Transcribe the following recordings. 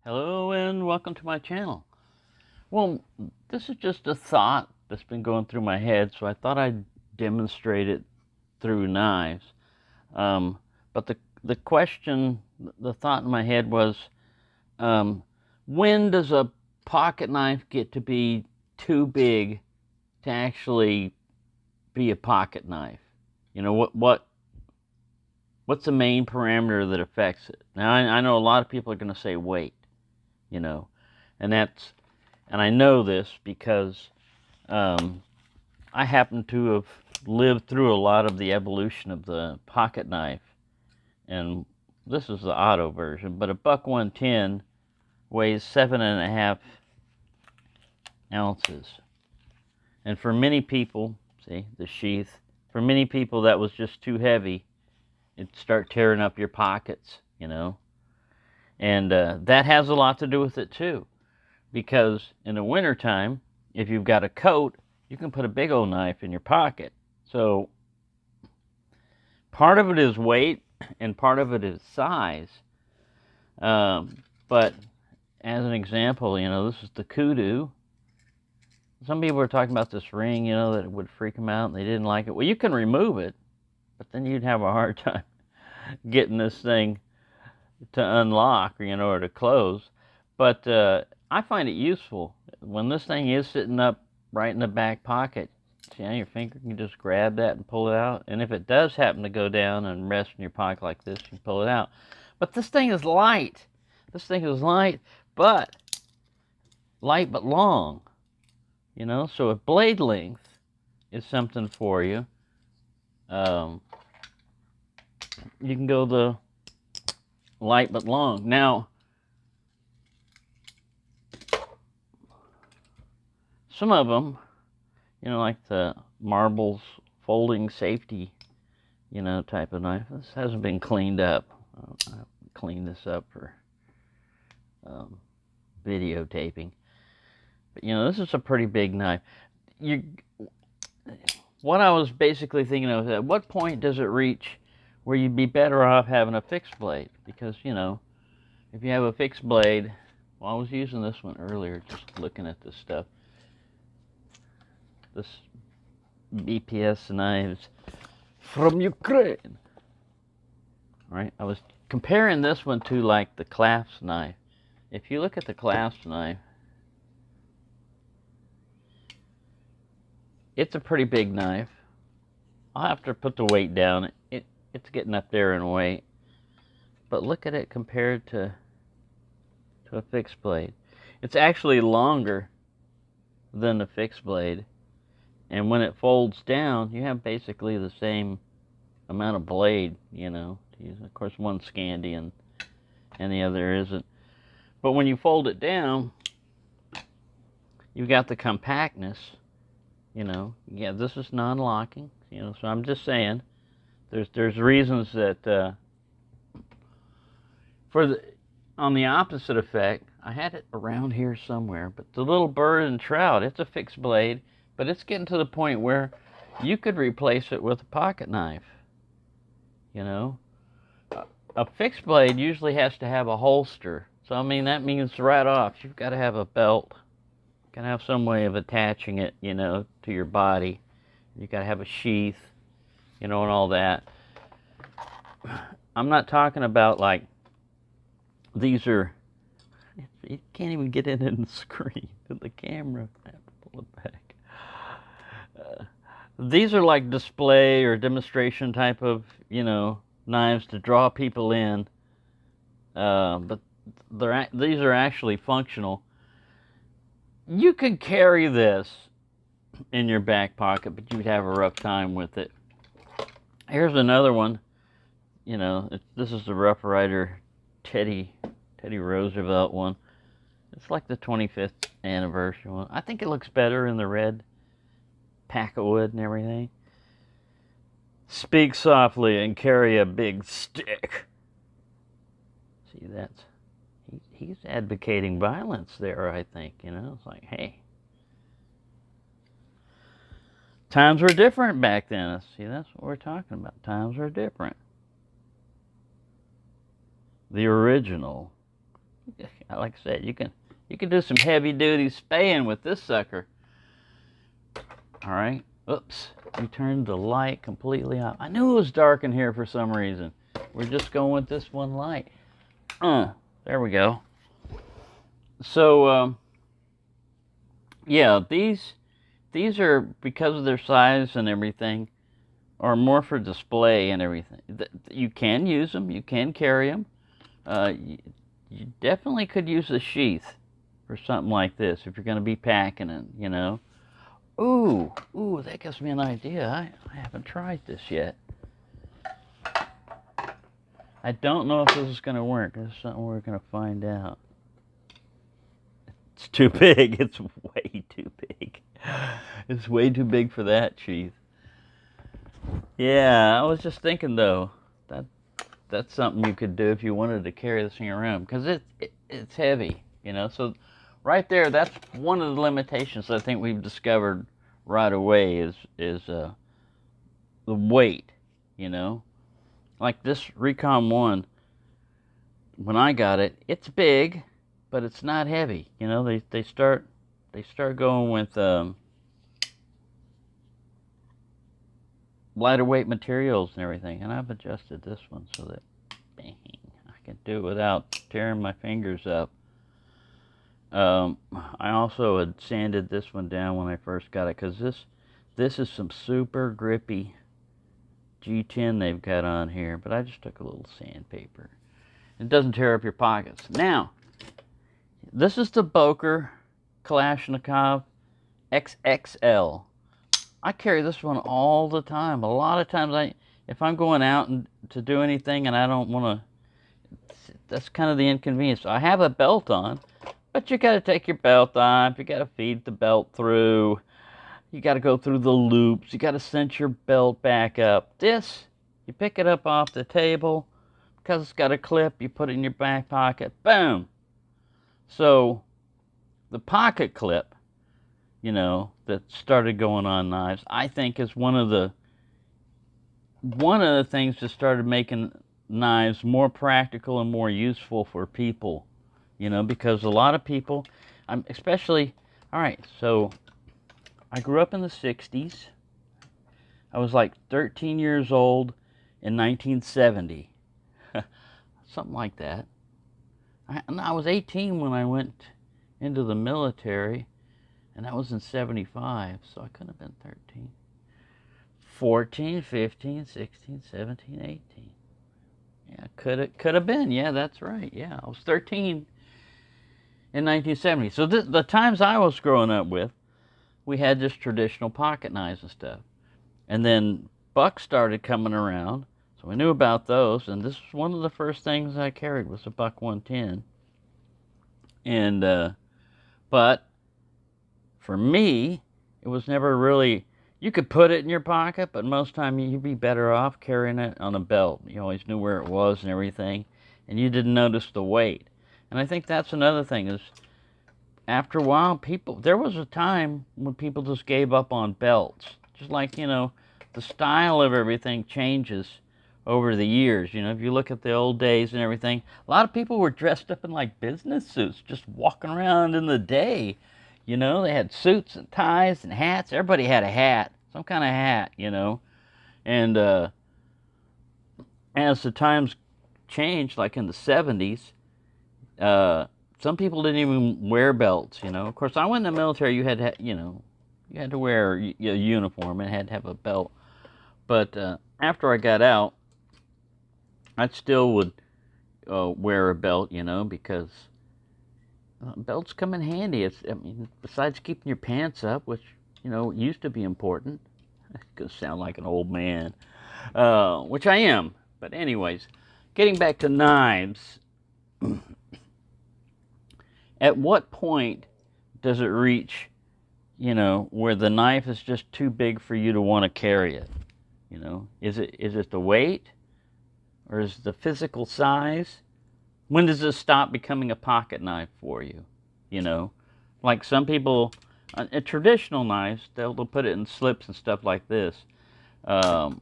Hello and welcome to my channel. Well, this is just a thought that's been going through my head, so I thought I'd demonstrate it through knives. But the question, the thought in my head was, when does a pocket knife get to be too big to actually be a pocket knife? You know, what's the main parameter that affects it? Now, I know a lot of people are going to say weight, you know, and I know this because I happen to have lived through a lot of the evolution of the pocket knife, and this is the auto version, but a buck 110 weighs 7.5 ounces. And for many people, see the sheath, for many people that was just too heavy. It'd start tearing up your pockets, you know. And that has a lot to do with it too, because in the wintertime, if you've got a coat, you can put a big old knife in your pocket. So part of it is weight and part of it is size. But as an example, you know, this is the Kudu. Some people were talking about this ring, you know, that it would freak them out and they didn't like it. Well, you can remove it, but then you'd have a hard time getting this thing to unlock, you know, or to close. But I find it useful when this thing is sitting up right in the back pocket. See how your finger can just grab that and pull it out. And if it does happen to go down and rest in your pocket like this, you can pull it out. But this thing is light. This thing is light but long. You know, so if blade length is something for you, you can go the light but long. Now, some of them, you know, like the Marbles folding safety, you know, type of knife. This hasn't been cleaned up. I cleaned this up for videotaping. But, you know, this is a pretty big knife. What I was basically thinking of is, at what point does it reach where you'd be better off having a fixed blade? Because, you know, if you have a fixed blade, well, I was using this one earlier, just looking at this stuff. This BPS knives from Ukraine. Right? I was comparing this one to like the clasp knife. If you look at the clasp knife, it's a pretty big knife. I'll have to put the weight down. It's getting up there in weight. But look at it compared to a fixed blade. It's actually longer than the fixed blade. And when it folds down, you have basically the same amount of blade, you know. Of course, one's Scandian and the other isn't. But when you fold it down, you've got the compactness. You know, yeah, this is non-locking. You know, so I'm just saying, there's reasons that on the opposite effect, I had it around here somewhere. But the little bird and trout, it's a fixed blade, but it's getting to the point where you could replace it with a pocket knife. You know, a fixed blade usually has to have a holster. So I mean, that means right off you've got to have a belt. Gotta have some way of attaching it, you know, to your body. You gotta have a sheath, you know, and all that. I'm not talking about like these are. You can't even get it in the screen of the camera. I have to pull it back. These are like display or demonstration type of, you know, knives to draw people in. But these are actually functional. You could carry this in your back pocket, but you'd have a rough time with it. Here's another one. You know, this is the Rough Rider Teddy Roosevelt one. It's like the 25th anniversary one. I think it looks better in the red pack of wood and everything. Speak softly and carry a big stick. See, that's... He's advocating violence there, I think, you know. It's like, hey, times were different back then. See, that's what we're talking about. Times were different. The original Like I said, you can do some heavy duty spaying with this sucker. All right. Oops. We turned the light completely off. I knew it was dark in here for some reason. We're just going with this one light. There we go. So, yeah, these are, because of their size and everything, are more for display and everything. You can use them. You can carry them. You definitely could use a sheath for something like this if you're going to be packing it, you know. Ooh, that gives me an idea. I haven't tried this yet. I don't know if this is going to work. This is something we're going to find out. It's too big. It's way too big. It's way too big for that sheath. Yeah, I was just thinking, though, that's something you could do if you wanted to carry this thing around, because it's heavy, you know. So right there, that's one of the limitations I think we've discovered right away is the weight, you know. Like this Recon 1, when I got it, it's big, but it's not heavy. You know, they start going with lighter weight materials and everything. And I've adjusted this one so that, dang, I can do it without tearing my fingers up. I also had sanded this one down when I first got it, because this is some super grippy G10 they've got on here, but I just took a little sandpaper. It doesn't tear up your pockets. Now, this is the Boker Kalashnikov XXL. I carry this one all the time. A lot of times, if I'm going out to do anything and I don't want to, that's kind of the inconvenience. So I have a belt on, but you got to take your belt off. You got to feed the belt through. You got to go through the loops. You got to cinch your belt back up. This, you pick it up off the table, because it's got a clip. You put it in your back pocket. Boom. So the pocket clip, you know, that started going on knives, I think is one of the things that started making knives more practical and more useful for people, you know, because a lot of people, especially, all right, so I grew up in the 60s. I was like 13 years old in 1970, something like that. I was 18 when I went into the military, and that was in 75, so I couldn't have been 13. 14, 15, 16, 17, 18. Yeah, could have been. Yeah, that's right. Yeah, I was 13 in 1970. So the times I was growing up with, we had just traditional pocket knives and stuff. And then Buck started coming around, so we knew about those, and this was one of the first things I carried was a Buck 110. And, but for me, it was never really, you could put it in your pocket, but most time you'd be better off carrying it on a belt. You always knew where it was and everything, and you didn't notice the weight. And I think that's another thing is, after a while, there was a time when people just gave up on belts. Just like, you know, the style of everything changes over the years. You know, if you look at the old days and everything, a lot of people were dressed up in like business suits, just walking around in the day. You know, they had suits and ties and hats. Everybody had a hat, some kind of hat, you know. And as the times changed, like in the 70s, some people didn't even wear belts, you know. Of course, I went in the military, you had to wear a uniform and had to have a belt. But after I got out, I still would wear a belt, you know, because belts come in handy. I mean, besides keeping your pants up, which, you know, used to be important. It's going to sound like an old man, which I am. But anyways, getting back to knives, at what point does it reach, you know, where the knife is just too big for you to want to carry it? You know, is it the weight, or is it the physical size? When does this stop becoming a pocket knife for you? You know, like some people, traditional knives, they'll put it in slips and stuff like this. The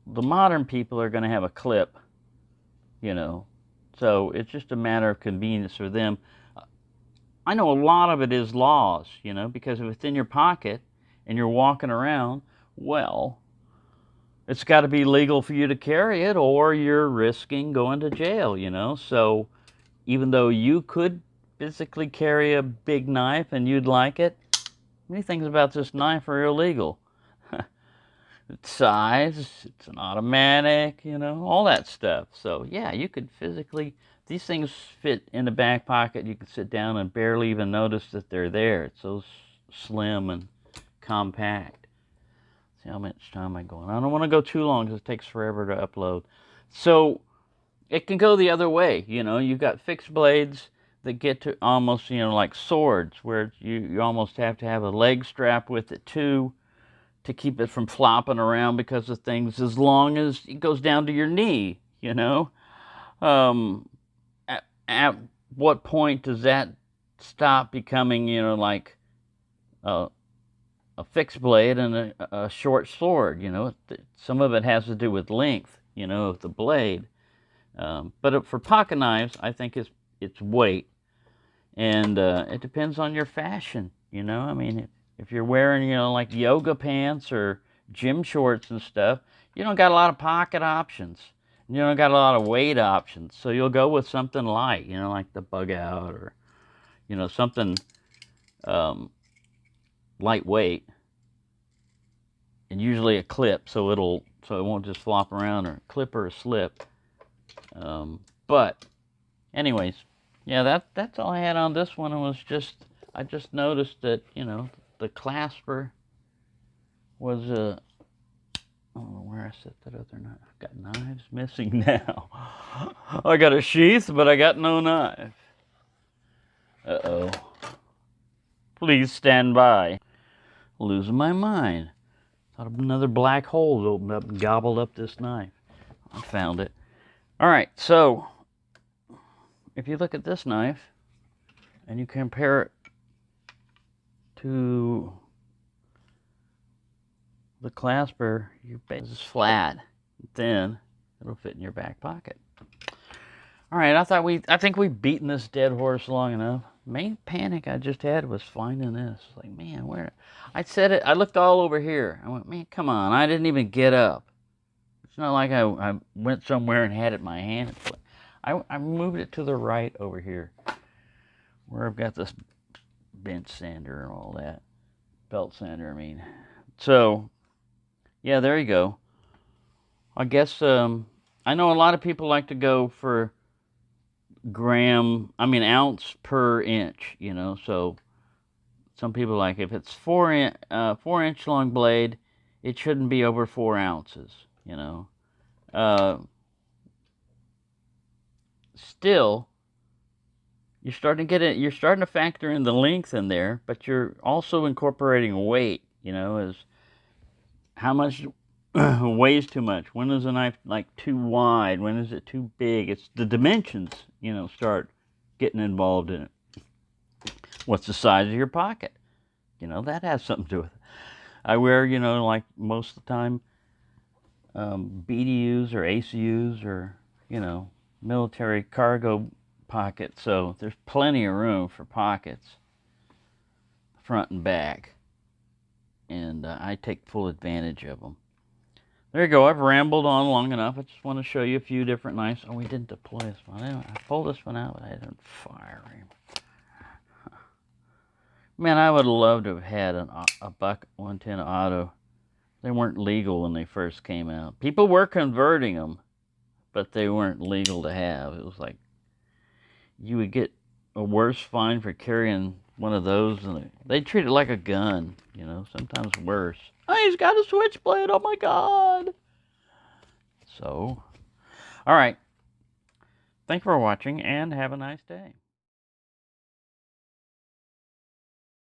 modern people are going to have a clip, you know, So it's just a matter of convenience for them. I know a lot of it is laws, you know, because if it's in your pocket and you're walking around, well, it's got to be legal for you to carry it, or you're risking going to jail, you know. So even though you could physically carry a big knife and you'd like it, many things about this knife are illegal. Its size, it's an automatic, you know, all that stuff. So yeah, you could physically, these things fit in the back pocket. You can sit down and barely even notice that they're there. It's so slim and compact. See how much time I'm going. I don't want to go too long because it takes forever to upload. So it can go the other way. You know, you've got fixed blades that get to almost, you know, like swords, where you almost have to have a leg strap with it too, to keep it from flopping around because of things, as long as it goes down to your knee, you know. At what point does that stop becoming, you know, like a fixed blade and a short sword? You know, some of it has to do with length, you know, of the blade. But for pocket knives, I think it's weight, and it depends on your fashion, you know. I mean, if you're wearing, you know, like yoga pants or gym shorts and stuff, you don't got a lot of pocket options. You don't got a lot of weight options. So you'll go with something light, you know, like the Bug Out, or, you know, something lightweight, and usually a clip, so it won't just flop around, or a clip or a slip. But anyways, yeah, that's all I had on this one. It was just, I just noticed that, you know, the clasper was I don't know where I set that other knife. I've got knives missing now. I got a sheath, but I got no knife. Uh-oh. Please stand by. Losing my mind. Thought another black hole opened up and gobbled up this knife. I found it. All right, so if you look at this knife and you compare it to the clasper, your base is flat, thin. It'll fit in your back pocket. All right, I think we've beaten this dead horse long enough. Main panic I just had was finding this. Like, man, where? I said it. I looked all over here. I went, man, come on. I didn't even get up. It's not like I went somewhere and had it in my hand. I moved it to the right over here, where I've got this bench sander and all that. Belt sander, I mean. So, yeah, there you go. I guess, I know a lot of people like to go for ounce per inch, you know. So some people like, if it's 4-inch long blade, it shouldn't be over 4 ounces, you know. Still, you're starting to factor in the length in there, but you're also incorporating weight, you know, as how much weighs too much. When is a knife like too wide? When is it too big? It's the dimensions, you know, start getting involved in it. What's the size of your pocket? You know, that has something to do with it. I wear, you know, like most of the time, BDUs or ACUs, or, you know, military cargo pockets. So there's plenty of room for pockets, front and back. And I take full advantage of them. There you go. I've rambled on long enough. I just want to show you a few different knives. Oh, we didn't deploy this one. I pulled this one out, but I didn't fire him. Man, I would have loved to have had a Buck 110 Auto. They weren't legal when they first came out. People were converting them, but they weren't legal to have. It was like you would get a worse fine for carrying one of those, and they treat it like a gun, you know, sometimes worse. Oh, he's got a switchblade, oh my God. So, all right. Thanks for watching, and have a nice day.